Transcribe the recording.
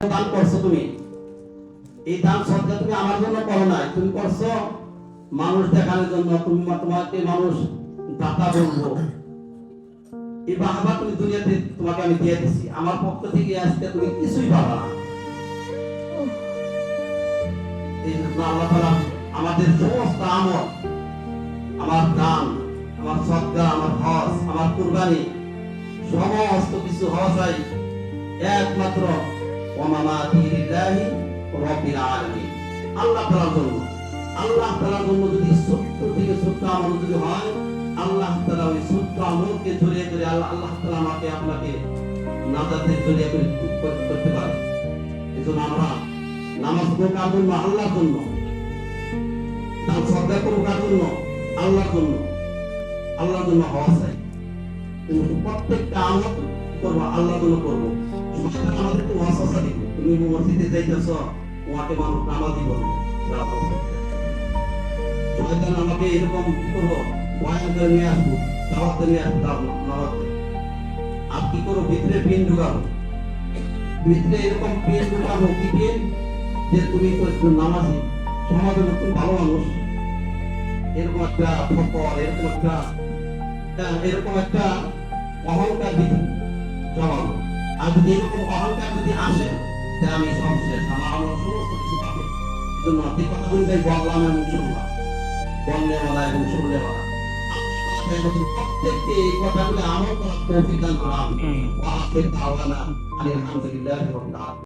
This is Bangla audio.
দান করছো তুমি, এই দান সদকা তুমি আমার জন্য করো না, তুমি করছো মানুষ দেখানোর জন্য। তুমি তোমাকে মানুষ দাতা বলবো, এই বাহবা তুমি দুনিয়াতে তোমাকে আমি দিয়ে দিছি। আমার পক্ষ থেকে আজকে তুমি কিছুই পাবা না। এই জন্য আল্লাহ তাআলা আমাদের সমস্ত আমল, আমার দান, আমার সদকা, আমার হজ, আমার কুরবানি, সমস্ত কিছু হওয়া চাই একমাত্র ওয়ামামাতি লিল্লাহি রাব্বিল আলামিন, আল্লাহ তাআলার জন্য। আল্লাহ তাআলার জন্য যদি ছোট্ট থেকে ছোট্ট আমল যদি হয়, আল্লাহ তাআলা ওই ছোট্ট আমলকে জড়িয়ে করে আল্লাহ তাআলা আমাকে আপনাকে নাজাতের জড়িয়ে করতে পারে। এজন্য আমরা নামাজ পড়ব কার জন্য? আল্লাহর জন্য। দান সদকা করব কার জন্য? আল্লাহর জন্য। আল্লাহর জন্য হওয়া চাই। কিন্তু প্রত্যেকটা আমল করবো আল্লাহর জন্য করবো। শয়তান আমাদেরকে ওয়াসওয়াসা দিবে, তুমি মসজিদে যাইতেছো, তোমাকে মানুষ নামাজি বলবে। শয়তান আমাকে এরকম কি করবো, বয়ান করে নিয়ে আসবো, দাওয়াত নিয়ে আসবো, নামাজ। আর কি করবো, ভিতরে পিন ঢুকাবো, ভিতরে এরকম পিন ঢুকাবো, কি পিন, যে তুমি তো নামাজি, সমাজের নতুন ভালো মানুষ, এরকম একটা ফকর, এরকম একটা অহংকার বিধি জমাবো। আর যদি এরকম অহংকার যদি আসে, তাহলে আমি সব শেষ, আমার সমস্ত কিছু পাবে। এই জন্য আপনি কথা বলতে বললাম এবং শুনলাম, বললে বলা এবং শুনলে বলা, প্রত্যেককে এই কথাগুলো আমল করার তৌফিক দান করুন। আলহামদুলিল্লাহ।